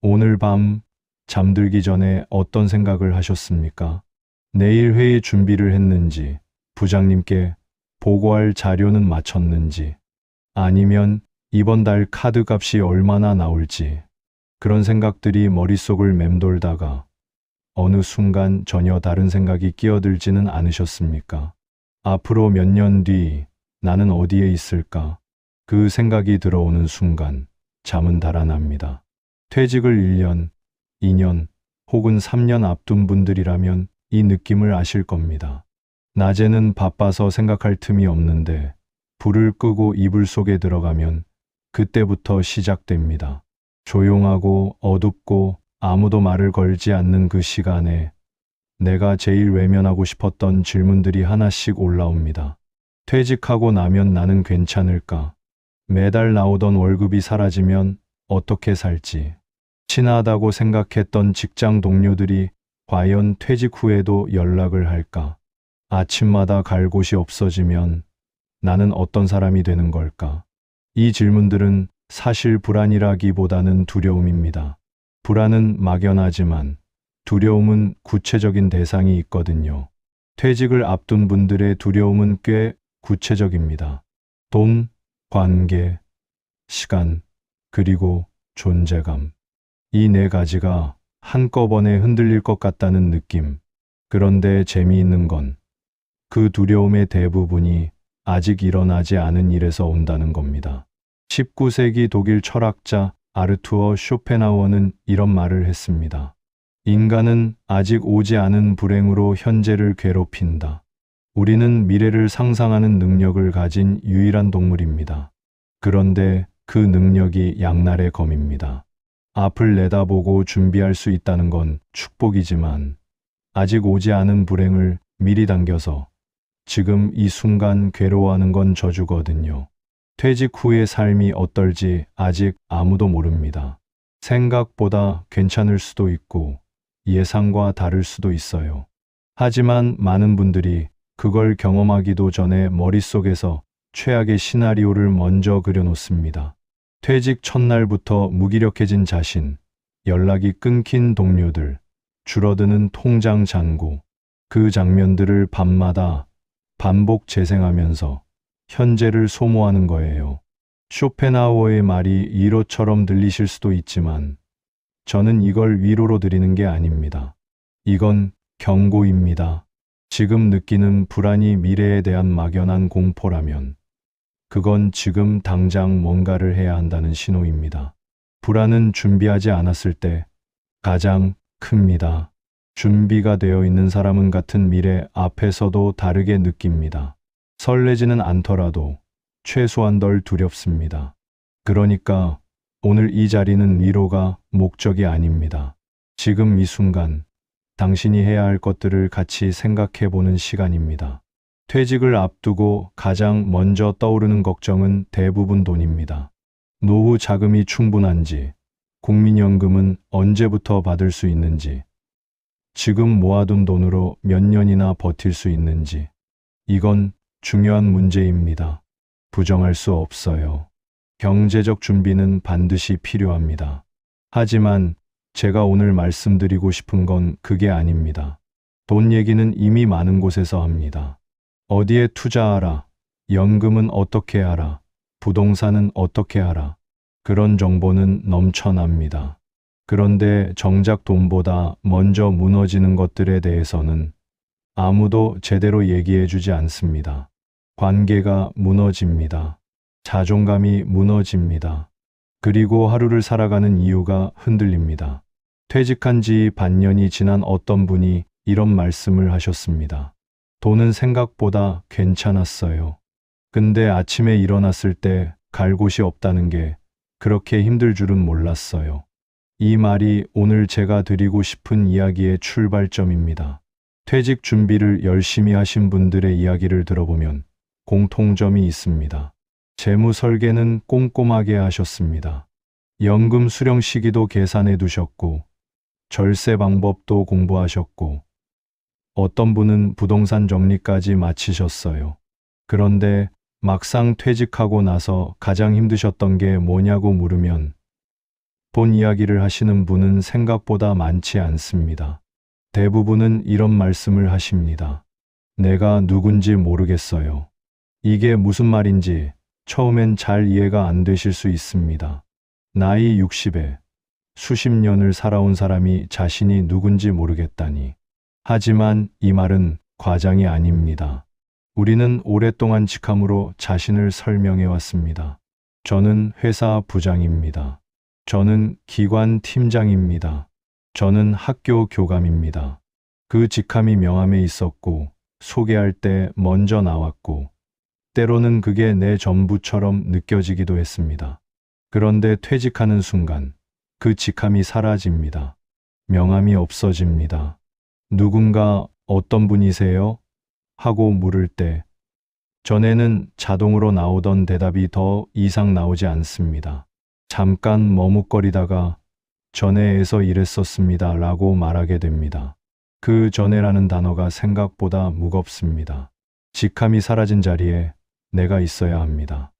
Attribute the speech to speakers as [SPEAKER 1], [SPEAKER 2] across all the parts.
[SPEAKER 1] 오늘 밤 잠들기 전에 어떤 생각을 하셨습니까? 내일 회의 준비를 했는지, 부장님께 보고할 자료는 마쳤는지, 아니면 이번 달 카드 값이 얼마나 나올지, 그런 생각들이 머릿속을 맴돌다가 어느 순간 전혀 다른 생각이 끼어들지는 않으셨습니까? 앞으로 몇 년 뒤 나는 어디에 있을까? 그 생각이 들어오는 순간 잠은 달아납니다. 퇴직을 1년, 2년 혹은 3년 앞둔 분들이라면 이 느낌을 아실 겁니다. 낮에는 바빠서 생각할 틈이 없는데 불을 끄고 이불 속에 들어가면 그때부터 시작됩니다. 조용하고 어둡고 아무도 말을 걸지 않는 그 시간에 내가 제일 외면하고 싶었던 질문들이 하나씩 올라옵니다. 퇴직하고 나면 나는 괜찮을까? 매달 나오던 월급이 사라지면 어떻게 살지? 친하다고 생각했던 직장 동료들이 과연 퇴직 후에도 연락을 할까? 아침마다 갈 곳이 없어지면 나는 어떤 사람이 되는 걸까? 이 질문들은 사실 불안이라기보다는 두려움입니다. 불안은 막연하지만 두려움은 구체적인 대상이 있거든요. 퇴직을 앞둔 분들의 두려움은 꽤 구체적입니다. 돈, 관계, 시간, 그리고 존재감. 이 네 가지가 한꺼번에 흔들릴 것 같다는 느낌. 그런데 재미있는 건 그 두려움의 대부분이 아직 일어나지 않은 일에서 온다는 겁니다. 19세기 독일 철학자 아르투어 쇼펜하우어는 이런 말을 했습니다. 인간은 아직 오지 않은 불행으로 현재를 괴롭힌다. 우리는 미래를 상상하는 능력을 가진 유일한 동물입니다. 그런데 그 능력이 양날의 검입니다. 앞을 내다보고 준비할 수 있다는 건 축복이지만 아직 오지 않은 불행을 미리 당겨서 지금 이 순간 괴로워하는 건 저주거든요. 퇴직 후의 삶이 어떨지 아직 아무도 모릅니다. 생각보다 괜찮을 수도 있고 예상과 다를 수도 있어요. 하지만 많은 분들이 그걸 경험하기도 전에 머릿속에서 최악의 시나리오를 먼저 그려놓습니다. 퇴직 첫날부터 무기력해진 자신, 연락이 끊긴 동료들, 줄어드는 통장 잔고, 그 장면들을 밤마다 반복 재생하면서 현재를 소모하는 거예요. 쇼펜하우어의 말이 위로처럼 들리실 수도 있지만 저는 이걸 위로로 드리는 게 아닙니다. 이건 경고입니다. 지금 느끼는 불안이 미래에 대한 막연한 공포라면 그건 지금 당장 뭔가를 해야 한다는 신호입니다. 불안은 준비하지 않았을 때 가장 큽니다. 준비가 되어 있는 사람은 같은 미래 앞에서도 다르게 느낍니다. 설레지는 않더라도 최소한 덜 두렵습니다. 그러니까 오늘 이 자리는 위로가 목적이 아닙니다. 지금 이 순간 당신이 해야 할 것들을 같이 생각해 보는 시간입니다. 퇴직을 앞두고 가장 먼저 떠오르는 걱정은 대부분 돈입니다. 노후 자금이 충분한지, 국민연금은 언제부터 받을 수 있는지, 지금 모아둔 돈으로 몇 년이나 버틸 수 있는지, 이건 중요한 문제입니다. 부정할 수 없어요. 경제적 준비는 반드시 필요합니다. 하지만 제가 오늘 말씀드리고 싶은 건 그게 아닙니다. 돈 얘기는 이미 많은 곳에서 합니다. 어디에 투자하라, 연금은 어떻게 하라, 부동산은 어떻게 하라. 그런 정보는 넘쳐납니다. 그런데 정작 돈보다 먼저 무너지는 것들에 대해서는 아무도 제대로 얘기해 주지 않습니다. 관계가 무너집니다. 자존감이 무너집니다. 그리고 하루를 살아가는 이유가 흔들립니다. 퇴직한 지 반년이 지난 어떤 분이 이런 말씀을 하셨습니다. 돈은 생각보다 괜찮았어요. 근데 아침에 일어났을 때 갈 곳이 없다는 게 그렇게 힘들 줄은 몰랐어요. 이 말이 오늘 제가 드리고 싶은 이야기의 출발점입니다. 퇴직 준비를 열심히 하신 분들의 이야기를 들어보면 공통점이 있습니다. 재무 설계는 꼼꼼하게 하셨습니다. 연금 수령 시기도 계산해 두셨고, 절세 방법도 공부하셨고, 어떤 분은 부동산 정리까지 마치셨어요. 그런데 막상 퇴직하고 나서 가장 힘드셨던 게 뭐냐고 물으면 본 이야기를 하시는 분은 생각보다 많지 않습니다. 대부분은 이런 말씀을 하십니다. 내가 누군지 모르겠어요. 이게 무슨 말인지 처음엔 잘 이해가 안 되실 수 있습니다. 나이 60에 수십 년을 살아온 사람이 자신이 누군지 모르겠다니. 하지만 이 말은 과장이 아닙니다. 우리는 오랫동안 직함으로 자신을 설명해 왔습니다. 저는 회사 부장입니다. 저는 기관 팀장입니다. 저는 학교 교감입니다. 그 직함이 명함에 있었고 소개할 때 먼저 나왔고 때로는 그게 내 전부처럼 느껴지기도 했습니다. 그런데 퇴직하는 순간 그 직함이 사라집니다. 명함이 없어집니다. 누군가 어떤 분이세요? 하고 물을 때 전에는 자동으로 나오던 대답이 더 이상 나오지 않습니다. 잠깐 머뭇거리다가 전에에서 일했었습니다 라고 말하게 됩니다. 그 전에라는 단어가 생각보다 무겁습니다. 직함이 사라진 자리에 내가 있어야 합니다.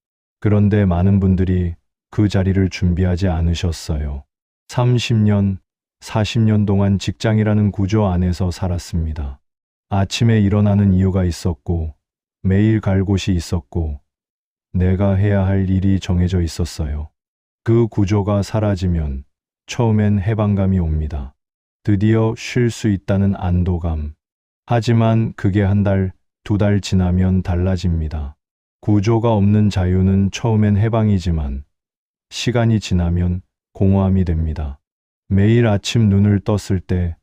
[SPEAKER 1] 그런데 많은 분들이 그 자리를 준비하지 않으셨어요. 30년, 40년 동안 직장이라는 구조 안에서 살았습니다. 아침에 일어나는 이유가 있었고, 매일 갈 곳이 있었고, 내가 해야 할 일이 정해져 있었어요. 그 구조가 사라지면 처음엔 해방감이 옵니다. 드디어 쉴 수 있다는 안도감. 하지만 그게 한 달, 두 달 지나면 달라집니다. 구조가 없는 자유는 처음엔 해방이지만 시간이 지나면 공허함이 됩니다. 매일 아침 눈을 떴을 때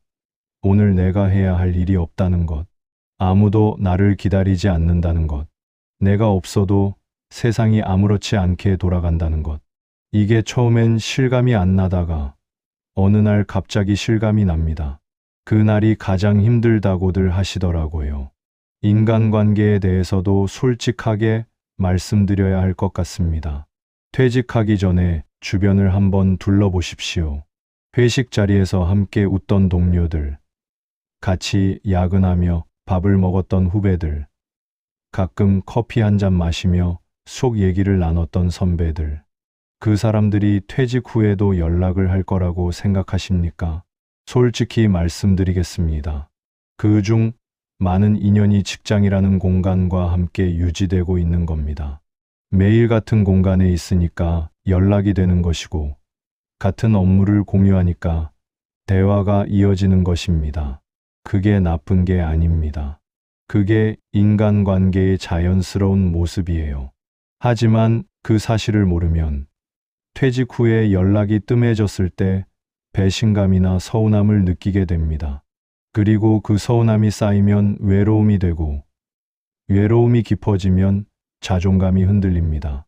[SPEAKER 1] 오늘 내가 해야 할 일이 없다는 것, 아무도 나를 기다리지 않는다는 것, 내가 없어도 세상이 아무렇지 않게 돌아간다는 것. 이게 처음엔 실감이 안 나다가 어느 날 갑자기 실감이 납니다. 그날이 가장 힘들다고들 하시더라고요. 인간관계에 대해서도 솔직하게 말씀드려야 할 것 같습니다. 퇴직하기 전에 주변을 한번 둘러보십시오. 회식 자리에서 함께 웃던 동료들, 같이 야근하며 밥을 먹었던 후배들, 가끔 커피 한 잔 마시며 속 얘기를 나눴던 선배들. 그 사람들이 퇴직 후에도 연락을 할 거라고 생각하십니까? 솔직히 말씀드리겠습니다. 그중 많은 인연이 직장이라는 공간과 함께 유지되고 있는 겁니다. 매일 같은 공간에 있으니까 연락이 되는 것이고, 같은 업무를 공유하니까 대화가 이어지는 것입니다. 그게 나쁜 게 아닙니다. 그게 인간관계의 자연스러운 모습이에요. 하지만 그 사실을 모르면 퇴직 후에 연락이 뜸해졌을 때 배신감이나 서운함을 느끼게 됩니다. 그리고 그 서운함이 쌓이면 외로움이 되고, 외로움이 깊어지면 자존감이 흔들립니다.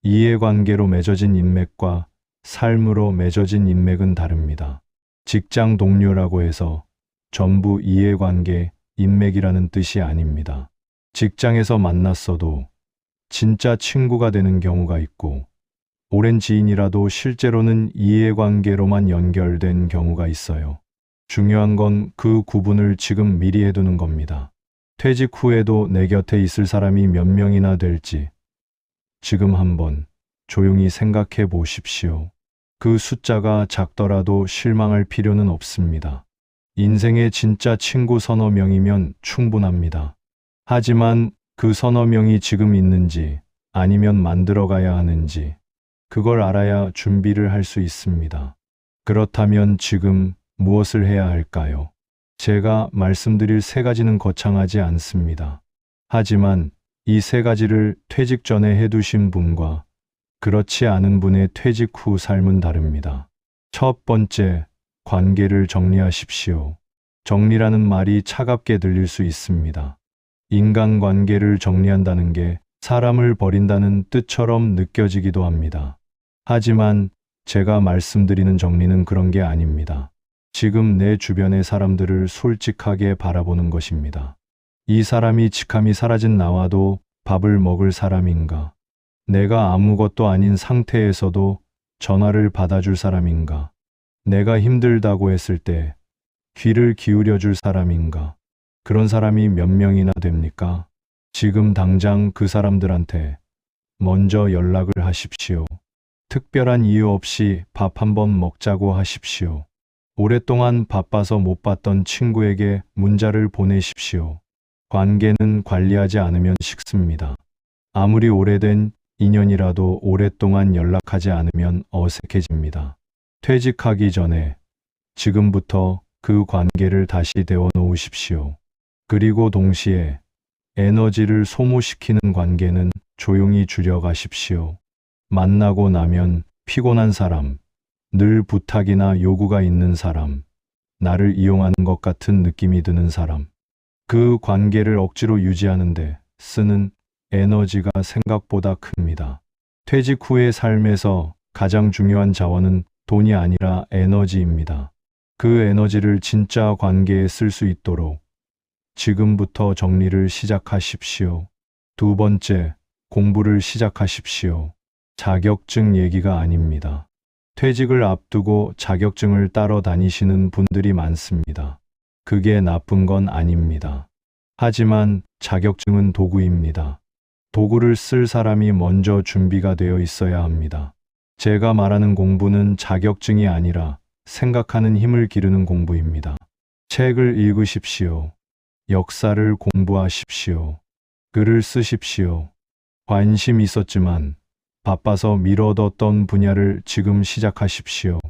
[SPEAKER 1] 이해관계로 맺어진 인맥과 삶으로 맺어진 인맥은 다릅니다. 직장 동료라고 해서 전부 이해관계, 인맥이라는 뜻이 아닙니다. 직장에서 만났어도 진짜 친구가 되는 경우가 있고, 오랜 지인이라도 실제로는 이해관계로만 연결된 경우가 있어요. 중요한 건 그 구분을 지금 미리 해두는 겁니다. 퇴직 후에도 내 곁에 있을 사람이 몇 명이나 될지 지금 한번 조용히 생각해 보십시오. 그 숫자가 작더라도 실망할 필요는 없습니다. 인생의 진짜 친구 서너 명이면 충분합니다. 하지만 그 서너 명이 지금 있는지 아니면 만들어가야 하는지 그걸 알아야 준비를 할 수 있습니다. 그렇다면 지금 무엇을 해야 할까요? 제가 말씀드릴 세 가지는 거창하지 않습니다. 하지만 이 세 가지를 퇴직 전에 해두신 분과 그렇지 않은 분의 퇴직 후 삶은 다릅니다. 첫 번째, 관계를 정리하십시오. 정리라는 말이 차갑게 들릴 수 있습니다. 인간관계를 정리한다는 게 사람을 버린다는 뜻처럼 느껴지기도 합니다. 하지만 제가 말씀드리는 정리는 그런 게 아닙니다. 지금 내 주변의 사람들을 솔직하게 바라보는 것입니다. 이 사람이 직함이 사라진 나와도 밥을 먹을 사람인가? 내가 아무것도 아닌 상태에서도 전화를 받아줄 사람인가? 내가 힘들다고 했을 때 귀를 기울여 줄 사람인가? 그런 사람이 몇 명이나 됩니까? 지금 당장 그 사람들한테 먼저 연락을 하십시오. 특별한 이유 없이 밥 한번 먹자고 하십시오. 오랫동안 바빠서 못 봤던 친구에게 문자를 보내십시오. 관계는 관리하지 않으면 식습니다. 아무리 오래된 인연이라도 오랫동안 연락하지 않으면 어색해집니다. 퇴직하기 전에 지금부터 그 관계를 다시 데워 놓으십시오. 그리고 동시에 에너지를 소모시키는 관계는 조용히 줄여가십시오. 만나고 나면 피곤한 사람, 늘 부탁이나 요구가 있는 사람, 나를 이용하는 것 같은 느낌이 드는 사람, 그 관계를 억지로 유지하는데 쓰는 에너지가 생각보다 큽니다. 퇴직 후의 삶에서 가장 중요한 자원은 돈이 아니라 에너지입니다. 그 에너지를 진짜 관계에 쓸 수 있도록 지금부터 정리를 시작하십시오. 두 번째, 공부를 시작하십시오. 자격증 얘기가 아닙니다. 퇴직을 앞두고 자격증을 따러 다니시는 분들이 많습니다. 그게 나쁜 건 아닙니다. 하지만 자격증은 도구입니다. 도구를 쓸 사람이 먼저 준비가 되어 있어야 합니다. 제가 말하는 공부는 자격증이 아니라 생각하는 힘을 기르는 공부입니다. 책을 읽으십시오. 역사를 공부하십시오. 글을 쓰십시오. 관심 있었지만 바빠서 미뤄뒀던 분야를 지금 시작하십시오.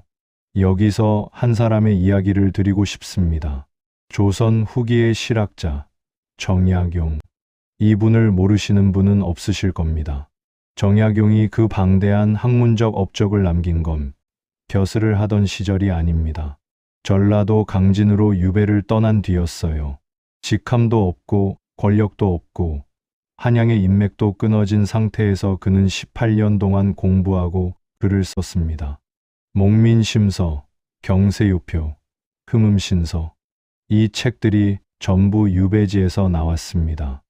[SPEAKER 1] 여기서 한 사람의 이야기를 드리고 싶습니다. 조선 후기의 실학자 정약용. 이분을 모르시는 분은 없으실 겁니다. 정약용이 그 방대한 학문적 업적을 남긴 건 벼슬을 하던 시절이 아닙니다. 전라도 강진으로 유배를 떠난 뒤였어요. 직함도 없고 권력도 없고 한양의 인맥도 끊어진 상태에서 그는 18년 동안 공부하고 글을 썼습니다. 목민심서, 경세유표, 흠음신서. 이 책들이 전부 유배지에서 나왔습니다.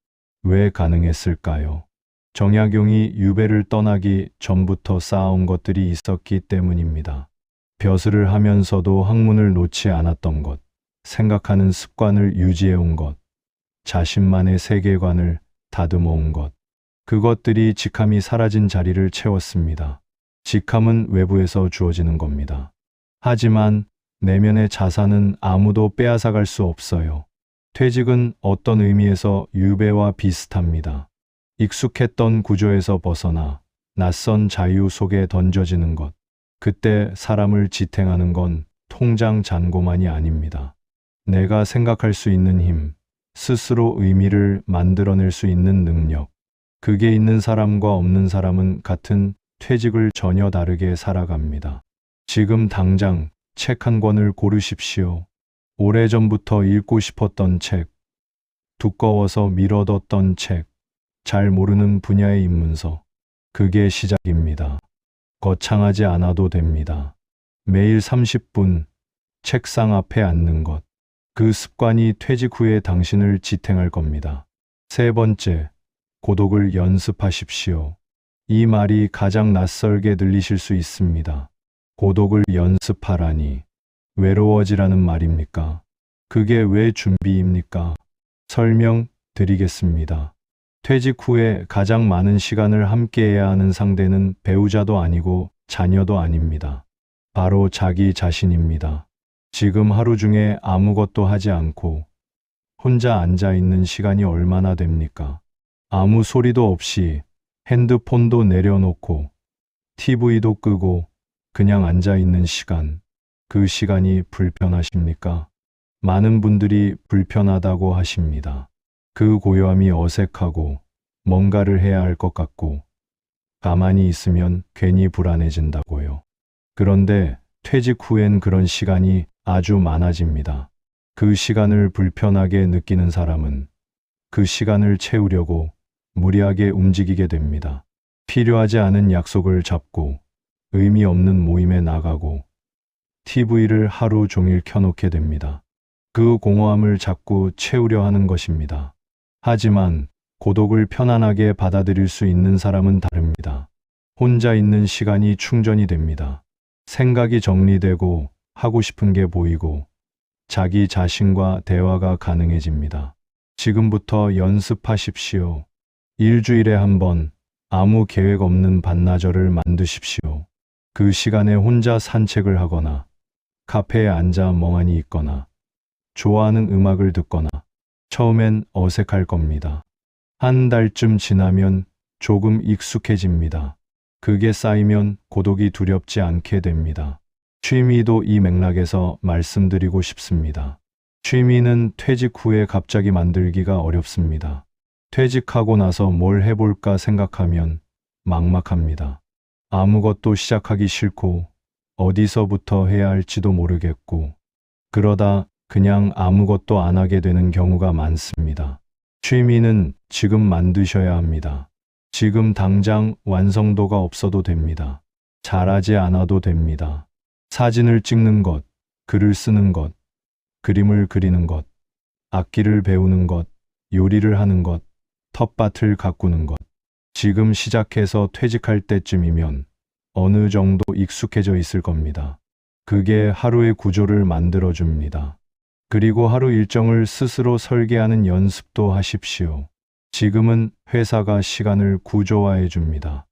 [SPEAKER 1] 왜 가능했을까요? 정약용이 유배를 떠나기 전부터 쌓아온 것들이 있었기 때문입니다. 벼슬을 하면서도 학문을 놓지 않았던 것, 생각하는 습관을 유지해온 것, 자신만의 세계관을 다듬어온 것. 그것들이 직함이 사라진 자리를 채웠습니다. 직함은 외부에서 주어지는 겁니다. 하지만 내면의 자산은 아무도 빼앗아갈 수 없어요. 퇴직은 어떤 의미에서 유배와 비슷합니다. 익숙했던 구조에서 벗어나 낯선 자유 속에 던져지는 것. 그때 사람을 지탱하는 건 통장 잔고만이 아닙니다. 내가 생각할 수 있는 힘, 스스로 의미를 만들어낼 수 있는 능력. 그게 있는 사람과 없는 사람은 같은 퇴직을 전혀 다르게 살아갑니다. 지금 당장 책 한 권을 고르십시오. 오래전부터 읽고 싶었던 책, 두꺼워서 미뤄뒀던 책, 잘 모르는 분야의 입문서. 그게 시작입니다. 거창하지 않아도 됩니다. 매일 30분 책상 앞에 앉는 것. 그 습관이 퇴직 후에 당신을 지탱할 겁니다. 세 번째, 고독을 연습하십시오. 이 말이 가장 낯설게 들리실 수 있습니다. 고독을 연습하라니 외로워지라는 말입니까? 그게 왜 준비입니까? 설명 드리겠습니다. 퇴직 후에 가장 많은 시간을 함께해야 하는 상대는 배우자도 아니고 자녀도 아닙니다. 바로 자기 자신입니다. 지금 하루 중에 아무것도 하지 않고 혼자 앉아 있는 시간이 얼마나 됩니까? 아무 소리도 없이 핸드폰도 내려놓고 TV도 끄고 그냥 앉아 있는 시간. 그 시간이 불편하십니까? 많은 분들이 불편하다고 하십니다. 그 고요함이 어색하고 뭔가를 해야 할 것 같고 가만히 있으면 괜히 불안해진다고요. 그런데 퇴직 후엔 그런 시간이 아주 많아집니다. 그 시간을 불편하게 느끼는 사람은 그 시간을 채우려고 무리하게 움직이게 됩니다. 필요하지 않은 약속을 잡고 의미 없는 모임에 나가고 TV를 하루 종일 켜놓게 됩니다. 그 공허함을 자꾸 채우려 하는 것입니다. 하지만 고독을 편안하게 받아들일 수 있는 사람은 다릅니다. 혼자 있는 시간이 충전이 됩니다. 생각이 정리되고 하고 싶은 게 보이고 자기 자신과 대화가 가능해집니다. 지금부터 연습하십시오. 일주일에 한 번 아무 계획 없는 반나절을 만드십시오. 그 시간에 혼자 산책을 하거나 카페에 앉아 멍하니 있거나 좋아하는 음악을 듣거나 처음엔 어색할 겁니다. 한 달쯤 지나면 조금 익숙해집니다. 그게 쌓이면 고독이 두렵지 않게 됩니다. 취미도 이 맥락에서 말씀드리고 싶습니다. 취미는 퇴직 후에 갑자기 만들기가 어렵습니다. 퇴직하고 나서 뭘 해볼까 생각하면 막막합니다. 아무것도 시작하기 싫고 어디서부터 해야 할지도 모르겠고 그러다 그냥 아무것도 안 하게 되는 경우가 많습니다. 취미는 지금 만드셔야 합니다. 지금 당장 완성도가 없어도 됩니다. 잘하지 않아도 됩니다. 사진을 찍는 것, 글을 쓰는 것, 그림을 그리는 것, 악기를 배우는 것, 요리를 하는 것, 텃밭을 가꾸는 것. 지금 시작해서 퇴직할 때쯤이면 어느 정도 익숙해져 있을 겁니다. 그게 하루의 구조를 만들어줍니다. 그리고 하루 일정을 스스로 설계하는 연습도 하십시오. 지금은 회사가 시간을 구조화해 줍니다.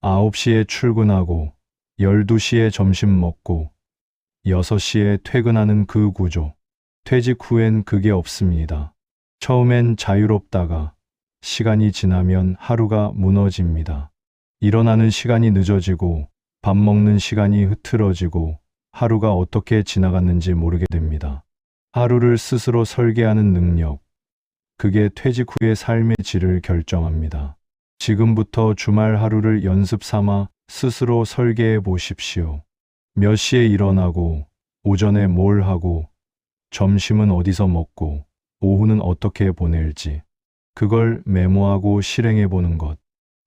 [SPEAKER 1] 9시에 출근하고 12시에 점심 먹고 6시에 퇴근하는 그 구조. 퇴직 후엔 그게 없습니다. 처음엔 자유롭다가 시간이 지나면 하루가 무너집니다. 일어나는 시간이 늦어지고 밥 먹는 시간이 흐트러지고 하루가 어떻게 지나갔는지 모르게 됩니다. 하루를 스스로 설계하는 능력, 그게 퇴직 후의 삶의 질을 결정합니다. 지금부터 주말 하루를 연습 삼아 스스로 설계해 보십시오. 몇 시에 일어나고, 오전에 뭘 하고, 점심은 어디서 먹고, 오후는 어떻게 보낼지. 그걸 메모하고 실행해 보는 것.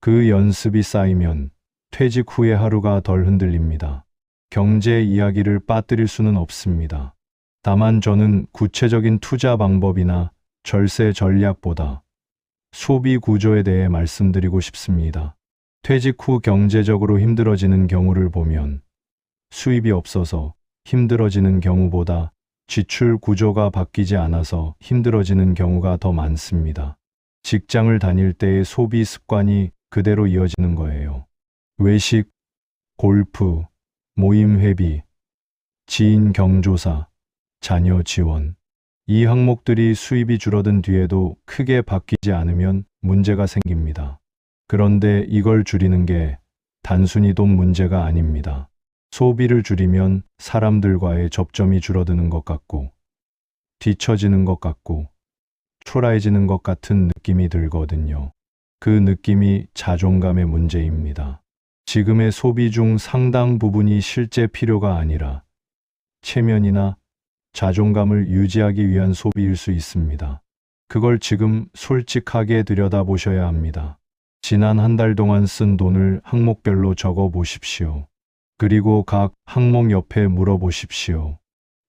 [SPEAKER 1] 그 연습이 쌓이면 퇴직 후의 하루가 덜 흔들립니다. 경제 이야기를 빠뜨릴 수는 없습니다. 다만 저는 구체적인 투자 방법이나 절세 전략보다 소비 구조에 대해 말씀드리고 싶습니다. 퇴직 후 경제적으로 힘들어지는 경우를 보면 수입이 없어서 힘들어지는 경우보다 지출 구조가 바뀌지 않아서 힘들어지는 경우가 더 많습니다. 직장을 다닐 때의 소비 습관이 그대로 이어지는 거예요. 외식, 골프, 모임 회비, 지인 경조사, 자녀 지원. 이 항목들이 수입이 줄어든 뒤에도 크게 바뀌지 않으면 문제가 생깁니다. 그런데 이걸 줄이는 게 단순히 돈 문제가 아닙니다. 소비를 줄이면 사람들과의 접점이 줄어드는 것 같고, 뒤처지는 것 같고, 초라해지는 것 같은 느낌이 들거든요. 그 느낌이 자존감의 문제입니다. 지금의 소비 중 상당 부분이 실제 필요가 아니라 체면이나 자존감을 유지하기 위한 소비일 수 있습니다. 그걸 지금 솔직하게 들여다보셔야 합니다. 지난 한 달 동안 쓴 돈을 항목별로 적어 보십시오. 그리고 각 항목 옆에 물어보십시오.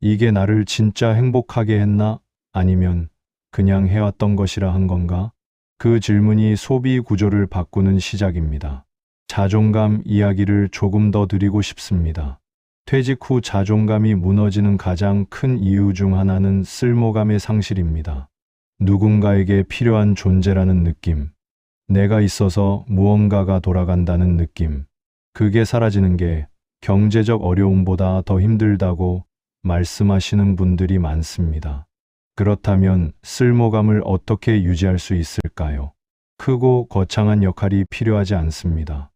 [SPEAKER 1] 이게 나를 진짜 행복하게 했나? 아니면 그냥 해왔던 것이라 한 건가? 그 질문이 소비 구조를 바꾸는 시작입니다. 자존감 이야기를 조금 더 드리고 싶습니다. 퇴직 후 자존감이 무너지는 가장 큰 이유 중 하나는 쓸모감의 상실입니다. 누군가에게 필요한 존재라는 느낌, 내가 있어서 무언가가 돌아간다는 느낌, 그게 사라지는 게 경제적 어려움보다 더 힘들다고 말씀하시는 분들이 많습니다. 그렇다면 쓸모감을 어떻게 유지할 수 있을까요? 크고 거창한 역할이 필요하지 않습니다.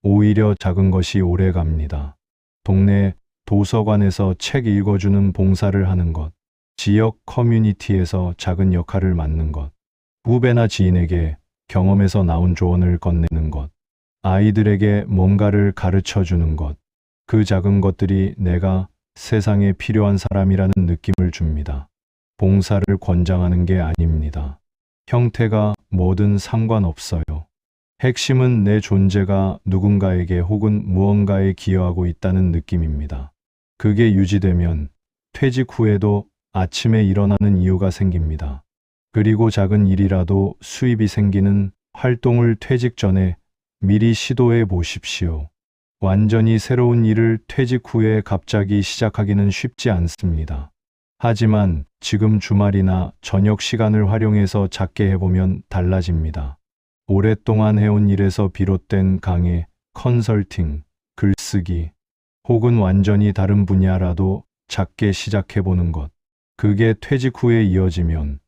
[SPEAKER 1] 오히려 작은 것이 오래 갑니다. 동네 도서관에서 책 읽어주는 봉사를 하는 것, 지역 커뮤니티에서 작은 역할을 맡는 것, 후배나 지인에게 경험에서 나온 조언을 건네는 것, 아이들에게 뭔가를 가르쳐 주는 것, 그 작은 것들이 내가 세상에 필요한 사람이라는 느낌을 줍니다. 봉사를 권장하는 게 아닙니다. 형태가 뭐든 상관없어요. 핵심은 내 존재가 누군가에게 혹은 무언가에 기여하고 있다는 느낌입니다. 그게 유지되면 퇴직 후에도 아침에 일어나는 이유가 생깁니다. 그리고 작은 일이라도 수입이 생기는 활동을 퇴직 전에 미리 시도해 보십시오. 완전히 새로운 일을 퇴직 후에 갑자기 시작하기는 쉽지 않습니다. 하지만 지금 주말이나 저녁 시간을 활용해서 작게 해보면 달라집니다. 오랫동안 해온 일에서 비롯된 강의, 컨설팅, 글쓰기, 혹은 완전히 다른 분야라도 작게 시작해보는 것. 그게 퇴직 후에 이어지면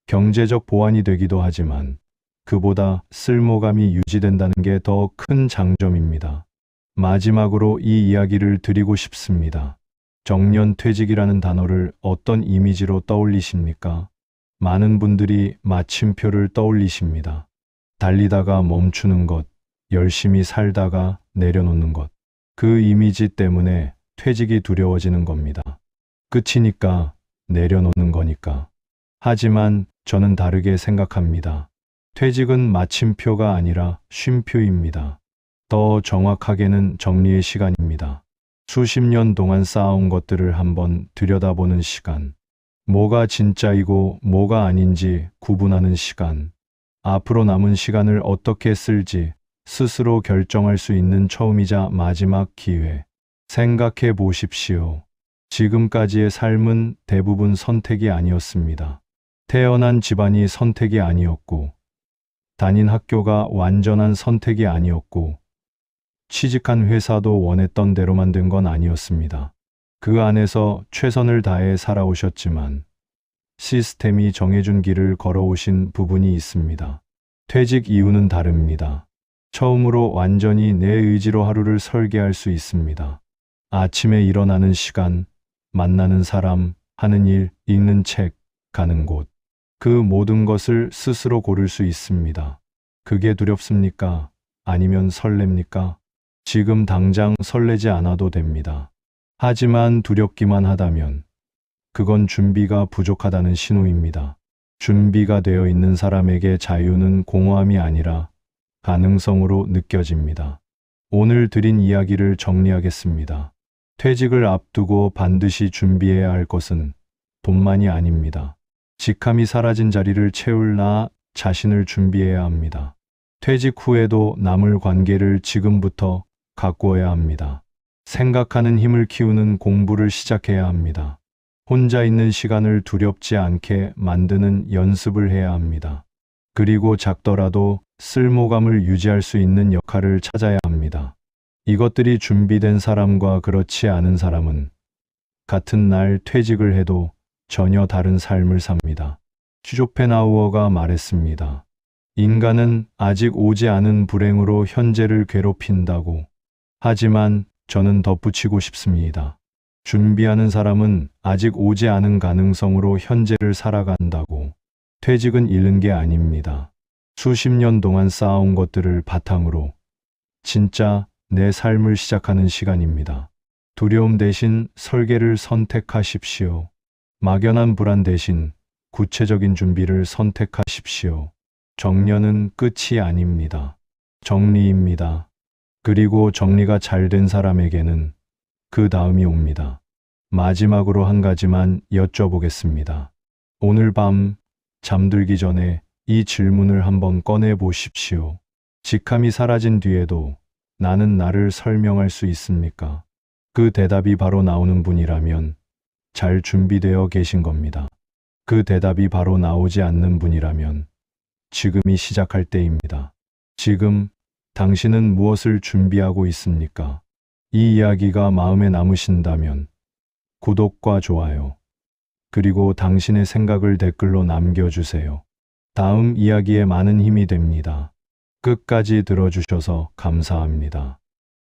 [SPEAKER 1] 경제적 보완이 되기도 하지만 그보다 쓸모감이 유지된다는 게 더 큰 장점입니다. 마지막으로 이 이야기를 드리고 싶습니다. 정년퇴직이라는 단어를 어떤 이미지로 떠올리십니까? 많은 분들이 마침표를 떠올리십니다. 달리다가 멈추는 것, 열심히 살다가 내려놓는 것. 그 이미지 때문에 퇴직이 두려워지는 겁니다. 끝이니까, 내려놓는 거니까. 하지만 저는 다르게 생각합니다. 퇴직은 마침표가 아니라 쉼표입니다. 더 정확하게는 정리의 시간입니다. 수십 년 동안 쌓아온 것들을 한번 들여다보는 시간. 뭐가 진짜이고 뭐가 아닌지 구분하는 시간. 앞으로 남은 시간을 어떻게 쓸지 스스로 결정할 수 있는 처음이자 마지막 기회. 생각해 보십시오. 지금까지의 삶은 대부분 선택이 아니었습니다. 태어난 집안이 선택이 아니었고, 다닌 학교가 완전한 선택이 아니었고, 취직한 회사도 원했던 대로만 된 건 아니었습니다. 그 안에서 최선을 다해 살아오셨지만 시스템이 정해준 길을 걸어오신 부분이 있습니다. 퇴직 이유는 다릅니다. 처음으로 완전히 내 의지로 하루를 설계할 수 있습니다. 아침에 일어나는 시간, 만나는 사람, 하는 일, 읽는 책, 가는 곳. 그 모든 것을 스스로 고를 수 있습니다. 그게 두렵습니까? 아니면 설렙니까? 지금 당장 설레지 않아도 됩니다. 하지만 두렵기만 하다면 그건 준비가 부족하다는 신호입니다. 준비가 되어 있는 사람에게 자유는 공허함이 아니라 가능성으로 느껴집니다. 오늘 드린 이야기를 정리하겠습니다. 퇴직을 앞두고 반드시 준비해야 할 것은 돈만이 아닙니다. 직함이 사라진 자리를 채울 나 자신을 준비해야 합니다. 퇴직 후에도 남을 관계를 지금부터 가꾸어야 합니다. 생각하는 힘을 키우는 공부를 시작해야 합니다. 혼자 있는 시간을 두렵지 않게 만드는 연습을 해야 합니다. 그리고 작더라도 쓸모감을 유지할 수 있는 역할을 찾아야 합니다. 이것들이 준비된 사람과 그렇지 않은 사람은 같은 날 퇴직을 해도 전혀 다른 삶을 삽니다. 쇼펜하우어가 말했습니다. 인간은 아직 오지 않은 불행으로 현재를 괴롭힌다고. 하지만 저는 덧붙이고 싶습니다. 준비하는 사람은 아직 오지 않은 가능성으로 현재를 살아간다고. 퇴직은 잃는 게 아닙니다. 수십 년 동안 쌓아온 것들을 바탕으로 진짜 내 삶을 시작하는 시간입니다. 두려움 대신 설계를 선택하십시오. 막연한 불안 대신 구체적인 준비를 선택하십시오. 정년은 끝이 아닙니다. 정리입니다. 그리고 정리가 잘 된 사람에게는 그 다음이 옵니다. 마지막으로 한 가지만 여쭤보겠습니다. 오늘 밤 잠들기 전에 이 질문을 한번 꺼내 보십시오. 직함이 사라진 뒤에도 나는 나를 설명할 수 있습니까? 그 대답이 바로 나오는 분이라면 잘 준비되어 계신 겁니다. 그 대답이 바로 나오지 않는 분이라면 지금이 시작할 때입니다. 지금 당신은 무엇을 준비하고 있습니까? 이 이야기가 마음에 남으신다면 구독과 좋아요, 그리고 당신의 생각을 댓글로 남겨주세요. 다음 이야기에 많은 힘이 됩니다. 끝까지 들어주셔서 감사합니다.